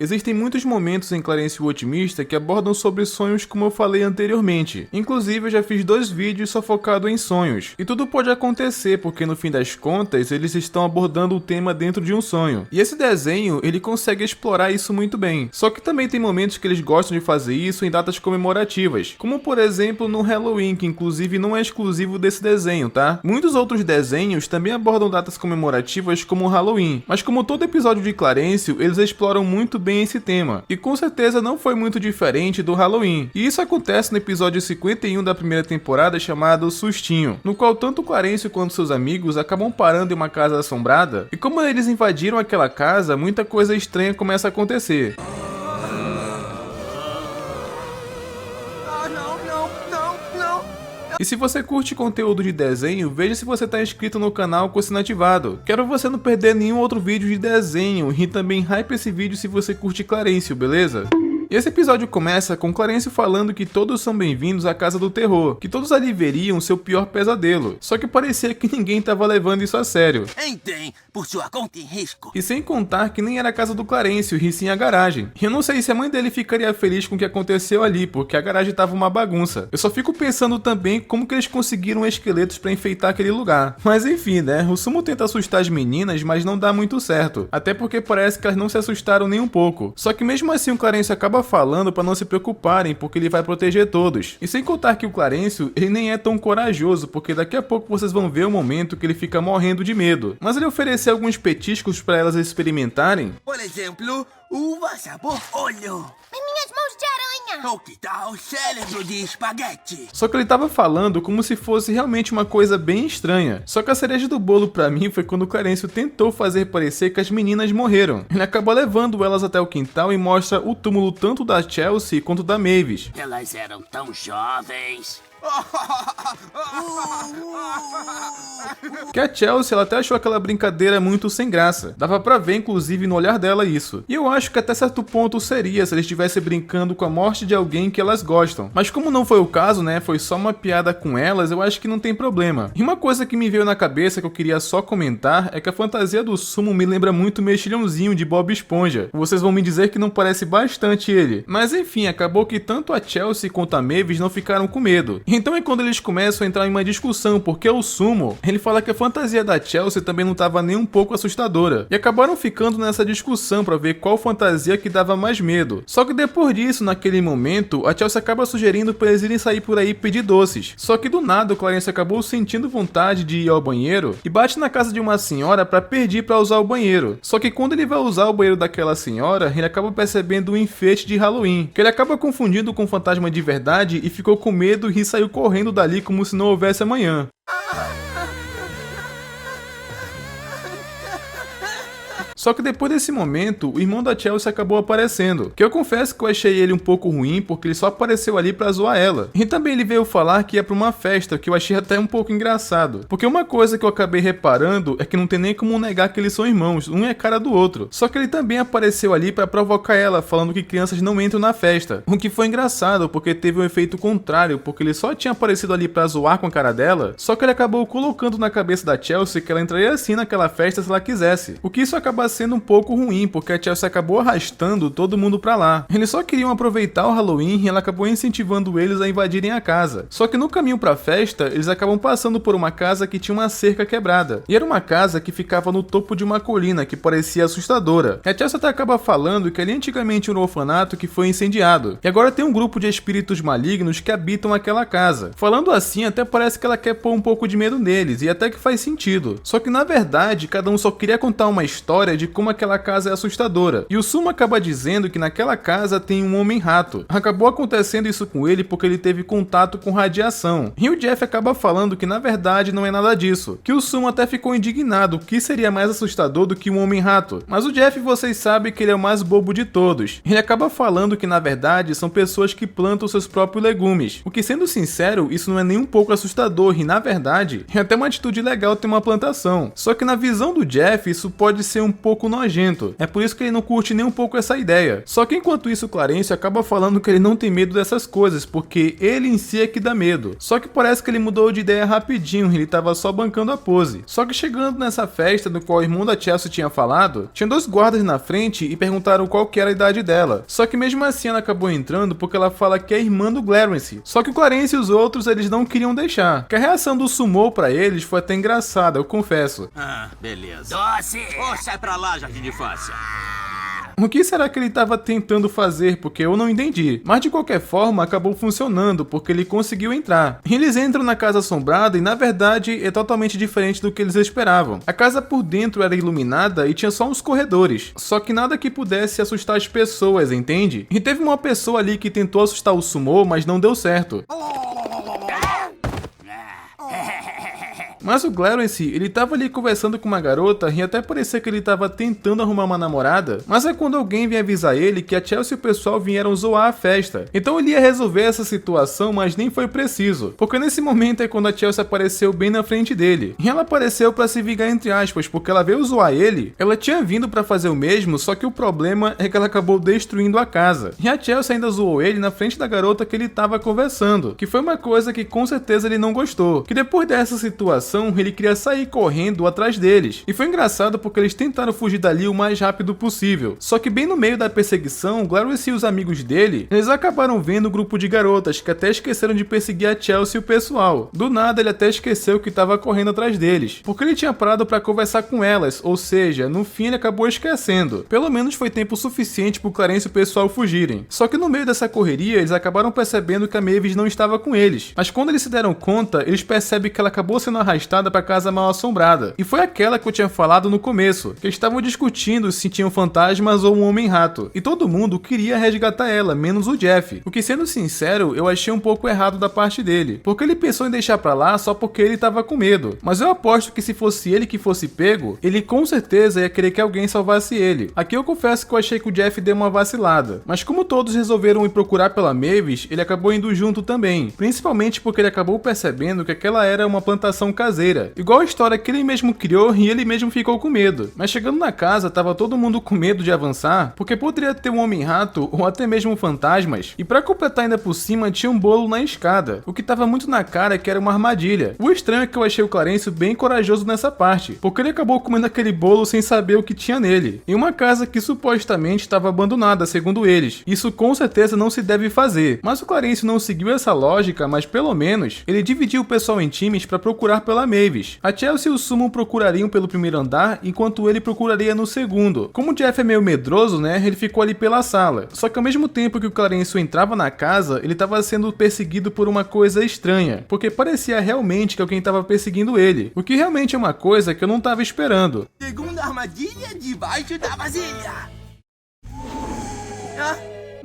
Existem muitos momentos em Clarence o Otimista que abordam sobre sonhos como eu falei anteriormente. Inclusive eu já fiz 2 vídeos só focado em sonhos. E tudo pode acontecer porque no fim das contas eles estão abordando o tema dentro de um sonho. E esse desenho ele consegue explorar isso muito bem. Só que também tem momentos que eles gostam de fazer isso em datas comemorativas. Como por exemplo no Halloween, que inclusive não é exclusivo desse desenho, tá? Muitos outros desenhos também abordam datas comemorativas como o Halloween. Mas como todo episódio de Clarencio, eles exploram muito bem esse tema. E com certeza não foi muito diferente do Halloween. E isso acontece no episódio 51 da primeira temporada chamado Sustinho, no qual tanto Clarencio quanto seus amigos acabam parando em uma casa assombrada. E como eles invadiram aquela casa, muita coisa estranha começa a acontecer. E se você curte conteúdo de desenho, veja se você está inscrito no canal com o sino ativado. Quero você não perder nenhum outro vídeo de desenho e também hype esse vídeo se você curte Clarencio, beleza? E esse episódio começa com Clarencio falando que todos são bem-vindos à Casa do Terror, que todos ali veriam seu pior pesadelo, só que parecia que ninguém estava levando isso a sério. Entrem por sua conta em risco. E sem contar que nem era a casa do Clarencio, e sim a garagem. E eu não sei se a mãe dele ficaria feliz com o que aconteceu ali, porque a garagem tava uma bagunça. Eu só fico pensando também como que eles conseguiram esqueletos pra enfeitar aquele lugar. Mas enfim, né, o Sumo tenta assustar as meninas, mas não dá muito certo. Até porque parece que elas não se assustaram nem um pouco. Só que mesmo assim o Clarencio acaba falando pra não se preocuparem, porque ele vai proteger todos. E sem contar que o Clarencio, ele nem é tão corajoso, porque daqui a pouco vocês vão ver o momento que ele fica morrendo de medo. Mas ele ofereceu alguns petiscos pra elas experimentarem. Por exemplo, uva sabor olho. Minhas mãos de aranha! Ou que tal cérebro de espaguete? Só que ele tava falando como se fosse realmente uma coisa bem estranha. Só que a cereja do bolo pra mim foi quando o Clarencio tentou fazer parecer que as meninas morreram. Ele acabou levando elas até o quintal e mostra o túmulo tanto da Chelsea quanto da Mavis. Elas eram tão jovens. Que a Chelsea ela até achou aquela brincadeira muito sem graça. Dava pra ver inclusive no olhar dela isso. E eu acho que até certo ponto seria se eles estivessem brincando com a morte de alguém que elas gostam. Mas como não foi o caso, né, foi só uma piada com elas, eu acho que não tem problema. E uma coisa que me veio na cabeça que eu queria só comentar é que a fantasia do Sumo me lembra muito o mexilhãozinho de Bob Esponja. Vocês vão me dizer que não parece bastante ele. Mas enfim, acabou que tanto a Chelsea quanto a Mavis não ficaram com medo. Então é quando eles começam a entrar em uma discussão, porque o Sumo, ele fala que a fantasia da Chelsea também não estava nem um pouco assustadora. E acabaram ficando nessa discussão para ver qual fantasia que dava mais medo. Só que depois disso, naquele momento, a Chelsea acaba sugerindo para eles irem sair por aí pedir doces. Só que do nada o Clarence acabou sentindo vontade de ir ao banheiro e bate na casa de uma senhora para pedir para usar o banheiro. Só que quando ele vai usar o banheiro daquela senhora, ele acaba percebendo um enfeite de Halloween, que ele acaba confundindo com um fantasma de verdade e ficou com medo e saiu correndo dali como se não houvesse amanhã. Só que depois desse momento, o irmão da Chelsea acabou aparecendo, que eu confesso que eu achei ele um pouco ruim, porque ele só apareceu ali pra zoar ela. E também ele veio falar que ia pra uma festa, que eu achei até um pouco engraçado. Porque uma coisa que eu acabei reparando é que não tem nem como negar que eles são irmãos, um é cara do outro. Só que ele também apareceu ali pra provocar ela, falando que crianças não entram na festa. O que foi engraçado, porque teve um efeito contrário, porque ele só tinha aparecido ali pra zoar com a cara dela, só que ele acabou colocando na cabeça da Chelsea que ela entraria assim naquela festa se ela quisesse. O que isso acaba sendo um pouco ruim, porque a Chelsea acabou arrastando todo mundo pra lá. Eles só queriam aproveitar o Halloween e ela acabou incentivando eles a invadirem a casa. Só que no caminho pra festa, eles acabam passando por uma casa que tinha uma cerca quebrada. E era uma casa que ficava no topo de uma colina, que parecia assustadora. E a Chelsea até acaba falando que ali antigamente era um orfanato que foi incendiado. E agora tem um grupo de espíritos malignos que habitam aquela casa. Falando assim, até parece que ela quer pôr um pouco de medo neles, e até que faz sentido. Só que na verdade, cada um só queria contar uma história de como aquela casa é assustadora. E o Sumo acaba dizendo que naquela casa tem um homem-rato. Acabou acontecendo isso com ele porque ele teve contato com radiação. E o Jeff acaba falando que na verdade não é nada disso. Que o Sumo até ficou indignado, que seria mais assustador do que um homem-rato. Mas o Jeff, vocês sabem que ele é o mais bobo de todos. Ele acaba falando que na verdade são pessoas que plantam seus próprios legumes. O que, sendo sincero, isso não é nem um pouco assustador e na verdade é até uma atitude legal ter uma plantação. Só que na visão do Jeff isso pode ser um pouco pouco nojento. É por isso que ele não curte nem um pouco essa ideia. Só que enquanto isso, Clarence acaba falando que ele não tem medo dessas coisas, porque ele em si é que dá medo. Só que parece que ele mudou de ideia rapidinho, ele tava só bancando a pose. Só que chegando nessa festa do qual o irmão da Chelsea tinha falado, tinha 2 guardas na frente e perguntaram qual que era a idade dela. Só que mesmo assim ela acabou entrando porque ela fala que é irmã do Clarence. Só que o Clarence e os outros eles não queriam deixar. Que a reação do Sumo pra eles foi até engraçada, eu confesso. Ah, beleza. Doce! Oh, sai pra lá, jardim de infância. O que será que ele estava tentando fazer? Porque eu não entendi. Mas de qualquer forma, acabou funcionando, porque ele conseguiu entrar. Eles entram na casa assombrada e na verdade é totalmente diferente do que eles esperavam. A casa por dentro era iluminada e tinha só uns corredores. Só que nada que pudesse assustar as pessoas, entende? E teve uma pessoa ali que tentou assustar o Sumo, mas não deu certo. Mas o Clarence, ele tava ali conversando com uma garota e até parecia que ele tava tentando arrumar uma namorada, mas é quando alguém vem avisar ele que a Chelsea e o pessoal vieram zoar a festa. Então ele ia resolver essa situação, mas nem foi preciso, porque nesse momento é quando a Chelsea apareceu bem na frente dele. E ela apareceu pra se vingar entre aspas, porque ela veio zoar ele, ela tinha vindo pra fazer o mesmo, só que o problema é que ela acabou destruindo a casa. E a Chelsea ainda zoou ele na frente da garota que ele tava conversando, que foi uma coisa que com certeza ele não gostou, que depois dessa situação ele queria sair correndo atrás deles. E foi engraçado porque eles tentaram fugir dali o mais rápido possível. Só que bem no meio da perseguição, Clarence e os amigos dele, eles acabaram vendo um grupo de garotas que até esqueceram de perseguir a Chelsea e o pessoal. Do nada ele até esqueceu que estava correndo atrás deles, porque ele tinha parado para conversar com elas, ou seja, no fim ele acabou esquecendo. Pelo menos foi tempo suficiente pro Clarence e o pessoal fugirem. Só que no meio dessa correria, eles acabaram percebendo que a Mavis não estava com eles. Mas quando eles se deram conta, eles percebem que ela acabou sendo arrastada para casa mal assombrada. E foi aquela que eu tinha falado no começo, que eles estavam discutindo se tinham fantasmas ou um homem-rato. E todo mundo queria resgatar ela, menos o Jeff. O que, sendo sincero, eu achei um pouco errado da parte dele, porque ele pensou em deixar pra lá só porque ele tava com medo. Mas eu aposto que se fosse ele que fosse pego, ele com certeza ia querer que alguém salvasse ele. Aqui eu confesso que eu achei que o Jeff deu uma vacilada. Mas como todos resolveram ir procurar pela Mavis, ele acabou indo junto também. Principalmente porque ele acabou percebendo que aquela era uma plantação caseira, igual a história que ele mesmo criou e ele mesmo ficou com medo. Mas chegando na casa, tava todo mundo com medo de avançar, porque poderia ter um homem-rato ou até mesmo fantasmas. E pra completar ainda por cima, tinha um bolo na escada, o que tava muito na cara que era uma armadilha. O estranho é que eu achei o Clarence bem corajoso nessa parte, porque ele acabou comendo aquele bolo sem saber o que tinha nele, em uma casa que supostamente estava abandonada, segundo eles. Isso com certeza não se deve fazer. Mas o Clarence não seguiu essa lógica, mas pelo menos ele dividiu o pessoal em times para procurar pela Mavis. A Chelsea e o Sumo procurariam pelo primeiro andar, enquanto ele procuraria no segundo. Como o Jeff é meio medroso, né, ele ficou ali pela sala. Só que ao mesmo tempo que o Clarence entrava na casa, ele estava sendo perseguido por uma coisa estranha, porque parecia realmente que alguém estava perseguindo ele, o que realmente é uma coisa que eu não estava esperando. Segunda armadilha debaixo da vasilha.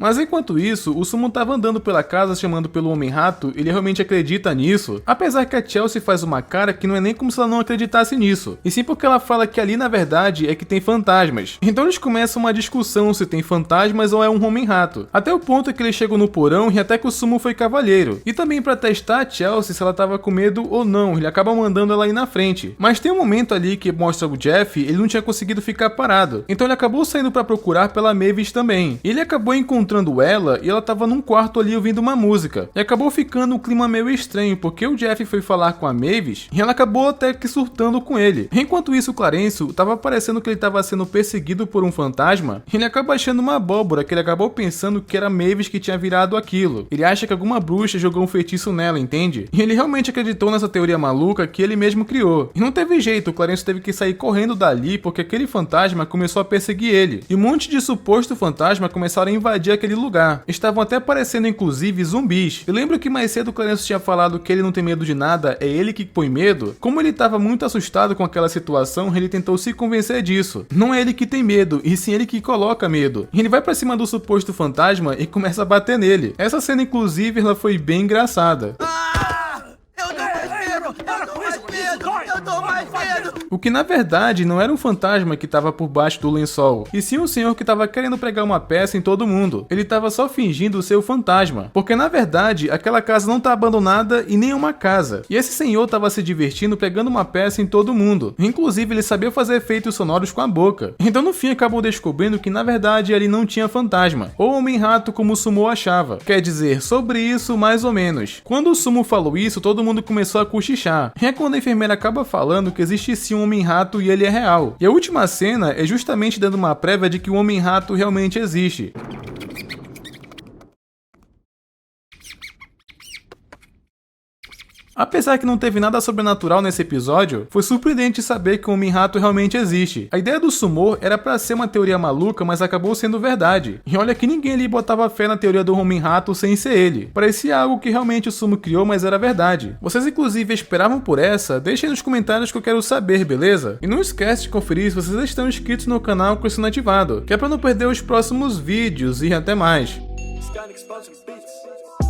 Mas enquanto isso, o Sumo tava andando pela casa chamando pelo Homem-Rato, ele realmente acredita nisso, apesar que a Chelsea faz uma cara que não é nem como se ela não acreditasse nisso, e sim porque ela fala que ali na verdade é que tem fantasmas. Então eles começam uma discussão se tem fantasmas ou é um Homem-Rato, até o ponto que eles chegam no porão e até que o Sumo foi cavalheiro, e também pra testar a Chelsea se ela tava com medo ou não, ele acaba mandando ela ir na frente. Mas tem um momento ali que mostra o Jeff, ele não tinha conseguido ficar parado, então ele acabou saindo pra procurar pela Mavis também. Ele acabou encontrando ela e ela tava num quarto ali ouvindo uma música. E acabou ficando um clima meio estranho, porque o Jeff foi falar com a Mavis e ela acabou até que surtando com ele. Enquanto isso, o Clarence tava parecendo que ele tava sendo perseguido por um fantasma. Ele acaba achando uma abóbora, que ele acabou pensando que era a Mavis que tinha virado aquilo. Ele acha que alguma bruxa jogou um feitiço nela, entende? E ele realmente acreditou nessa teoria maluca que ele mesmo criou. E não teve jeito, o Clarence teve que sair correndo dali porque aquele fantasma começou a perseguir ele. E um monte de suposto fantasma começaram a invadir aquele lugar. Estavam até parecendo inclusive zumbis. Eu lembro que mais cedo o Clarence tinha falado que ele não tem medo de nada, é ele que põe medo. Como ele estava muito assustado com aquela situação, ele tentou se convencer disso. Não é ele que tem medo, e sim ele que coloca medo. E ele vai pra cima do suposto fantasma e começa a bater nele. Essa cena inclusive ela foi bem engraçada. Eu tô mais medo! Eu tô mais medo! O que na verdade não era um fantasma que estava por baixo do lençol, e sim um senhor que estava querendo pregar uma peça em todo mundo. Ele estava só fingindo ser o fantasma, porque na verdade aquela casa não tá abandonada e nem uma casa. E esse senhor estava se divertindo pregando uma peça em todo mundo. Inclusive ele sabia fazer efeitos sonoros com a boca. Então no fim acabou descobrindo que na verdade ele não tinha fantasma, ou homem-rato como o Sumo achava. Quer dizer, sobre isso mais ou menos. Quando o Sumo falou isso, todo mundo começou a cochichar. E é quando a enfermeira acaba falando que existe sim um homem-rato e ele é real. E a última cena é justamente dando uma prévia de que o homem-rato realmente existe. Apesar que não teve nada sobrenatural nesse episódio, foi surpreendente saber que o Homem-Rato realmente existe. A ideia do Sumo era pra ser uma teoria maluca, mas acabou sendo verdade. E olha que ninguém ali botava fé na teoria do Homem-Rato sem ser ele. Parecia algo que realmente o Sumo criou, mas era verdade. Vocês inclusive esperavam por essa? Deixem nos comentários que eu quero saber, beleza? E não esquece de conferir se vocês estão inscritos no canal com o sino ativado, que é pra não perder os próximos vídeos e até mais. Sonic Sponsored Beats.